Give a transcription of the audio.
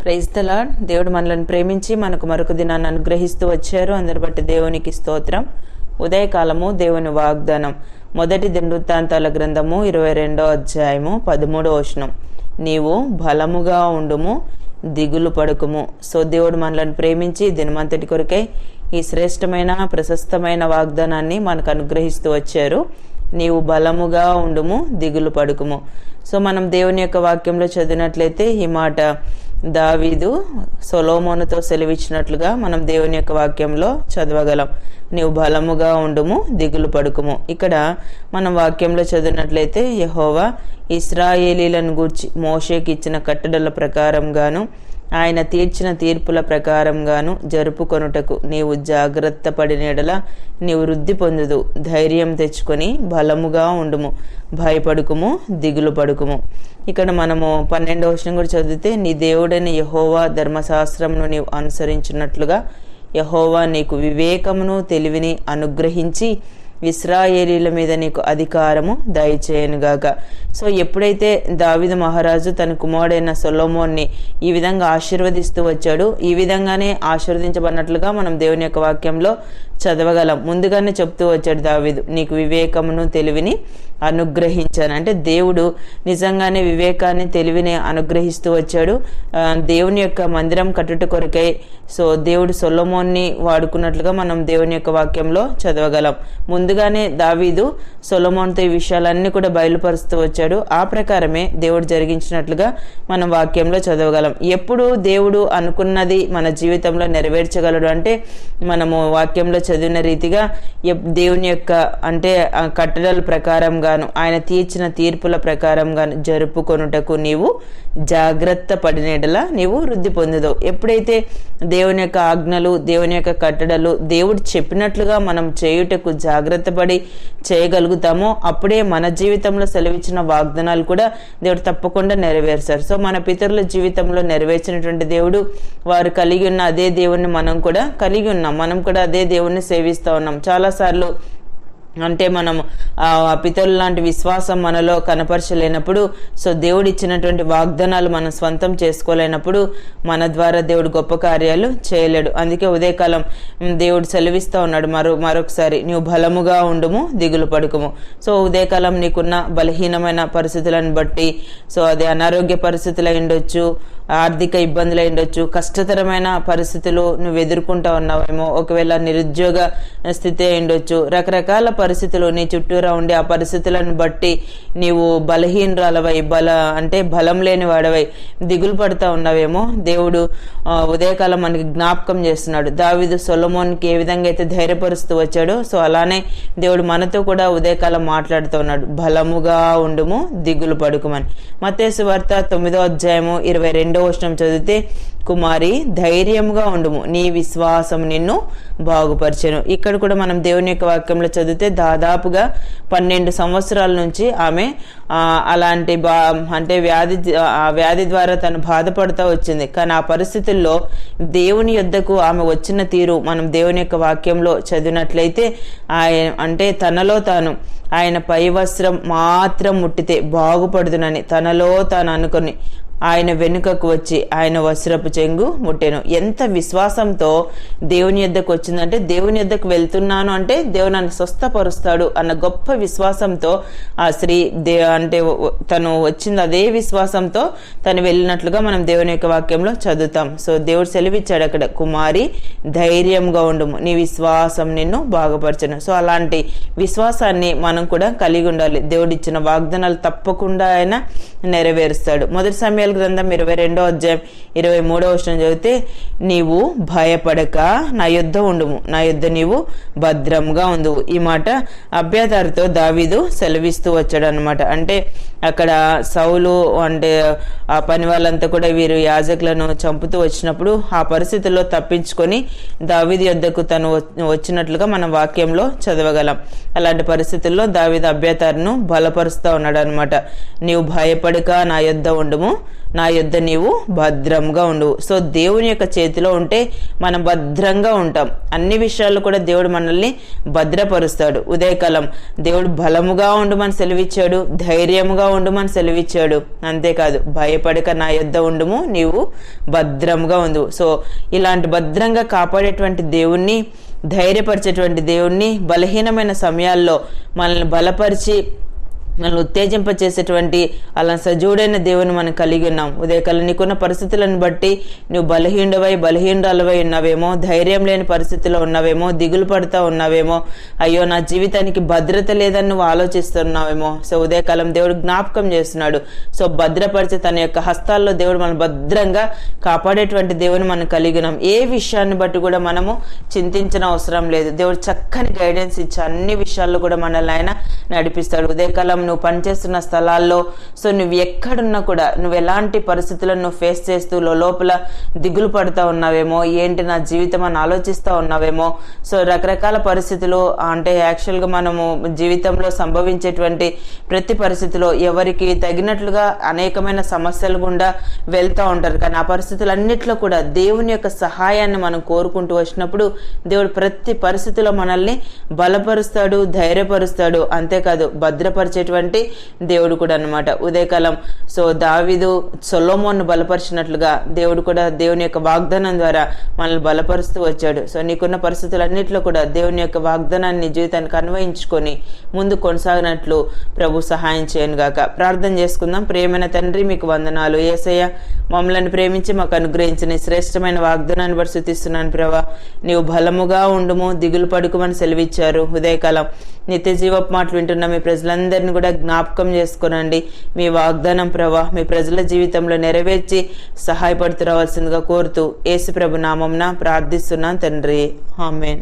Praise the lord. దేవుడు మనల్ని ప్రేమించి మనకు మరొక దినాన్ని అనుగ్రహిస్తూ వచ్చారు. అందరి బట్టి దేవునికి స్తోత్రం. ఉదయకాలము దేవుని వాగ్దానం. మొదటి దినవృత్తాంతాల గ్రంథము 22వ అధ్యాయము 13వ వచనం. నీవు బలముగా ఉండుము, దిగులు పడుకుము. సో దేవుడు మనల్ని ప్రేమించి దినమంతటి కొరకై ఈ శ్రేష్టమైన ప్రశస్తమైన వాగ్దానాన్ని మనకు అనుగ్రహిస్తూ వచ్చారు. నీవు బలముగా ఉండుము, దిగులు పడుకుము. సో మనం దేవుని యొక్క వాక్యంలో చదివినట్లయితే ఈ మాట దావీదు సొలొమోనుతో సెలవిచ్చినట్లుగా మనం దేవుని యొక్క వాక్యంలో చదవగలం. నీవు బలముగా ఉండుము, దిగులు పడుకుము. ఇక్కడ మనం వాక్యంలో చదివినట్లయితే యెహోవా ఇశ్రాయేలీలను గూర్చి మోషేకి ఇచ్చిన కట్టడల ప్రకారంగాను ఆయన తీర్చిన తీర్పుల ప్రకారంగాను జరుపుకొనుటకు నీవు జాగ్రత్త పడినెడల నీవు వృద్ధి పొందుదు. ధైర్యం తెచ్చుకొని బలముగా ఉండుము, భయపడుకుము, దిగులు పడుకుము. ఇక్కడ మనము 12వ వచనం కూడా చదివితే, నీ దేవుడైన యెహోవా ధర్మశాస్త్రమును నీవు అనుసరించినట్లుగా యెహోవా నీకు వివేకమును తెలివిని అనుగ్రహించి ఇశ్రాయేలీల మీద నీకు అధికారము దయచేయనుగాక. సో ఎప్పుడైతే దావీదు మహారాజు తన కుమారుడైన సొలొమోన్ని ఈ విధంగా ఆశీర్వదిస్తూ వచ్చాడు, ఈ విధంగానే ఆశీర్వదించబడినట్లుగా మనం దేవుని యొక్క వాక్యంలో చదవగలం. ముందుగానే చెప్తూ వచ్చాడు దావీదు, నీకు వివేకమును తెలివిని అనుగ్రహించాను. అంటే దేవుడు నిజంగానే వివేకాన్ని తెలివిని అనుగ్రహిస్తూ వచ్చాడు. దేవుని యొక్క మందిరం కట్టుట కొరకై సో దేవుడు సొలొమోన్ని వాడుకున్నట్లుగా మనం దేవుని యొక్క వాక్యంలో చదవగలం. ముందుగానే దావీదు సొలొమోన్తో ఈ విషయాలన్నీ కూడా బయలుపరుస్తూ వచ్చాడు. ఆ ప్రకారమే దేవుడు జరిగించినట్లుగా మనం వాక్యంలో చదవగలం. ఎప్పుడు దేవుడు అనుకున్నది మన జీవితంలో నెరవేర్చగలడు అంటే మనము వాక్యంలో చదివిన రీతిగా దేవుని యొక్క అంటే కట్టడల ప్రకారంగాను ఆయన తీర్చిన తీర్పుల ప్రకారంగాను జరుపుకొనుటకు నీవు జాగ్రత్త పడినెడలా నీవు వృద్ధి పొందుదవు. ఎప్పుడైతే దేవుని యొక్క ఆజ్ఞలు, దేవుని యొక్క కట్టడలు దేవుడు చెప్పినట్లుగా మనం చేయుటకు జాగ్రత్త పడి చేయగలుగుతామో అప్పుడే మన జీవితంలో సెలవిచ్చిన వాగ్దానాలు కూడా దేవుడు తప్పకుండా నెరవేర్చారు. సో మన పితరుల జీవితంలో నెరవేర్చినటువంటి దేవుడు వారు కలిగి ఉన్న అదే దేవుణ్ణి మనం కూడా కలిగి ఉన్నాం. మనం కూడా అదే దేవుణ్ణి సేవిస్తూ ఉన్నాం. చాలాసార్లు అంటే మనం పితరులు లాంటి విశ్వాసం మనలో కనపరచలేనప్పుడు, సో దేవుడు ఇచ్చినటువంటి వాగ్దానాలు మనం స్వంతం చేసుకోలేనప్పుడు మన ద్వారా దేవుడు గొప్ప కార్యాలు చేయలేడు. అందుకే ఉదయకాలం దేవుడు సెలవిస్తూ ఉన్నాడు మరొకసారి, నీవు బలముగా ఉండుము, దిగులు పడుకుము. సో ఉదయకాలం నీకున్న బలహీనమైన పరిస్థితులను బట్టి, సో అది అనారోగ్య పరిస్థితులు ఉండొచ్చు, ఆర్థిక ఇబ్బందులు ఉండొచ్చు, కష్టతరమైన పరిస్థితులు నువ్వు ఎదుర్కొంటా ఉన్నావేమో, ఒకవేళ నిరుద్యోగ స్థితి ఉండొచ్చు, రకరకాల పరిస్థితులు నీ చుట్టూరా ఉండి ఆ పరిస్థితులను బట్టి నీవు బలహీనరాలవై అంటే బలం లేని వాడవై దిగులు పడుతూ ఉన్నావేమో. దేవుడు ఉదయకాలం మనకి జ్ఞాపకం చేస్తున్నాడు. దావీదు సొలొమోన్కి ఏ విధంగా అయితే ధైర్యపరుస్తూ వచ్చాడో, సో అలానే దేవుడు మనతో కూడా ఉదయకాలం మాట్లాడుతూ ఉన్నాడు, బలముగా ఉండుము, దిగులు పడుకుమని. మత్తయి సువార్త 9వ అధ్యాయము 22వ వచనం చదివితే, కుమారి ధైర్యముగా ఉండుము, నీ విశ్వాసం నిన్ను బాగుపరిచెను. ఇక్కడ కూడా మనం దేవుని యొక్క వాక్యంలో చదివితే దాదాపుగా 12 సంవత్సరాల నుంచి ఆమె అలాంటి అంటే వ్యాధి ద్వారా తను బాధపడుతూ వచ్చింది. కానీ ఆ పరిస్థితుల్లో దేవుని యొద్దకు ఆమె వచ్చిన తీరు మనం దేవుని యొక్క వాక్యంలో చదివినట్లయితే అంటే తనలో తాను ఆయన పై వస్త్రం మాత్రం ముట్టితే బాగుపడుదునని తనలో తాను అనుకుని ఆయన వెనుకకు వచ్చి ఆయన వస్త్రపు చెంగు ముట్టెను. ఎంత విశ్వాసంతో దేవుని యొద్దకు వచ్చిందంటే, దేవుని యొద్దకు వెళ్తున్నాను అంటే దేవుడు నన్ను స్వస్థపరుస్తాడు అన్న గొప్ప విశ్వాసంతో ఆ స్త్రీ అంటే తను వచ్చింది. అదే విశ్వాసంతో తను వెళ్ళినట్లుగా మనం దేవుని యొక్క వాక్యంలో చదువుతాం. సో దేవుడు సెలవిచ్చాడు అక్కడ, కుమారి ధైర్యంగా ఉండుము, నీ విశ్వాసం నిన్ను బాగుపరచను. సో అలాంటి విశ్వాసాన్ని మనం కూడా కలిగి ఉండాలి. దేవుడు ఇచ్చిన వాగ్దానాలు తప్పకుండా ఆయన నెరవేరుస్తాడు. మొదటి సమయాల గ్రంథం 22వ అధ్యాయం 23వ వచనం చదివితే, నీవు భయపడక నా యుద్ధ ఉండుము, నా యుద్ధ నీవు భద్రంగా ఉండువు. ఈ మాట అబ్యాతారుతో దావీదు సెలవిస్తూ వచ్చాడు అనమాట. అంటే అక్కడ సౌలు అంటే ఆ పని వాళ్ళంతా కూడా వీరు యాజకులను చంపుతూ వచ్చినప్పుడు ఆ పరిస్థితుల్లో తప్పించుకొని దావీదు యొద్దకు తను వచ్చినట్లుగా మనం వాక్యంలో చదవగలం. అలాంటి పరిస్థితుల్లో దావీదు అబ్యాతారును బలపరుస్తూ ఉన్నాడు అనమాట. నీవు భయపడక నా యొద్ద ఉండుము, నా యొద్ద నీవు భద్రంగా ఉండు. సో దేవుని యొక్క చేతిలో ఉంటే మనం భద్రంగా ఉంటాం. అన్ని విషయాల్లో కూడా దేవుడు మనల్ని భద్రపరుస్తాడు. ఉదయకాలం దేవుడు బలముగా ఉండమని సెలవిచ్చాడు, ధైర్యముగా ఉండమని సెలవిచ్చాడు. అంతేకాదు భయపడక నా యొద్ద ఉండుము, నీవు భద్రంగా ఉండు. సో ఇలాంటి భద్రంగా కాపాడేటువంటి దేవుణ్ణి, ధైర్యపరిచేటువంటి దేవుణ్ణి, బలహీనమైన సమయాల్లో మనల్ని బలపరిచి మనల్ని ఉత్తేజింపచేసేటువంటి అలా సజీవుడైన దేవుని మనం కలిగి ఉన్నాం. ఉదయకాలం నీకున్న పరిస్థితులను బట్టి నువ్వు బలహీనరాలవై ఉన్నావేమో, ధైర్యం లేని పరిస్థితిలో ఉన్నావేమో, దిగులు పడుతూ ఉన్నావేమో, అయ్యో నా జీవితానికి భద్రత లేదని నువ్వు ఆలోచిస్తున్నావేమో. సో ఉదయకాలం దేవుడు జ్ఞాపకం చేస్తున్నాడు. సో భద్రపరిచి తన యొక్క హస్తాల్లో దేవుడు మనం భద్రంగా కాపాడేటువంటి దేవుని మనం కలిగి ఉన్నాం. ఏ విషయాన్ని బట్టి కూడా మనము చింతించిన అవసరం లేదు. దేవుడు చక్కని గైడెన్స్ ఇచ్చి అన్ని విషయాల్లో కూడా మనల్ని ఆయన నడిపిస్తాడు. ఉదయకాలం నువ్వు పనిచేస్తున్న స్థలాల్లో, సో నువ్వు ఎక్కడున్నా కూడా నువ్వు ఎలాంటి పరిస్థితులను నువ్వు ఫేస్ చేస్తూ లోపల దిగులు పడుతూ ఉన్నావేమో, ఏంటి నా జీవితం అని ఆలోచిస్తూ ఉన్నావేమో. సో రకరకాల పరిస్థితులు అంటే యాక్చువల్గా మనము జీవితంలో సంభవించేటువంటి ప్రతి పరిస్థితిలో ఎవరికి తగినట్లుగా అనేకమైన సమస్యలు గుండా వెళ్తూ ఉంటారు. కానీ ఆ పరిస్థితులన్నిట్లో కూడా దేవుని యొక్క సహాయాన్ని మనం కోరుకుంటూ వచ్చినప్పుడు దేవుడు ప్రతి పరిస్థితిలో మనల్ని బలపరుస్తాడు, ధైర్యపరుస్తాడు. అంతేకాదు భద్రపరిచేటువంటి దేవుడు కూడా అన్నమాట. ఉదయకాలం సో దావీదు సొలొమోను బలపరిచినట్లుగా దేవుడు కూడా దేవుని యొక్క వాగ్దానం ద్వారా మనల్ని బలపరుస్తూ వచ్చాడు. సో నీకున్న పరిస్థితులన్నింటిలో కూడా దేవుని యొక్క వాగ్దానాన్ని జీవితానికి అన్వయించుకొని ముందు కొనసాగినట్లు ప్రభు సహాయం చేయను గాక. ప్రార్థన చేసుకుందాం. ప్రియమైన తండ్రి, మీకు వందనాలు. యేసయ్య, మమ్మల్ని ప్రేమించి మాకు అనుగ్రహించిన శ్రేష్టమైన వాగ్దానాన్ని బట్టి స్తుతిస్తున్నాను ప్రభా. నీవు బలముగా ఉండుము, దిగులు పడుకోమని సెలవిచ్చారు. ఉదయకాలం నిత్య జీవపు మాటలు వింటున్న మీ ప్రజలందరినీ కూడా జ్ఞాపకం చేసుకోనండి. మీ వాగ్దానం ప్రభా మీ ప్రజల జీవితంలో నెరవేర్చి సహాయపడుతూ రావాల్సిందిగా కోరుతూ యేసు ప్రభు నామమున ప్రార్థిస్తున్నాను తండ్రి. ఆమేన్.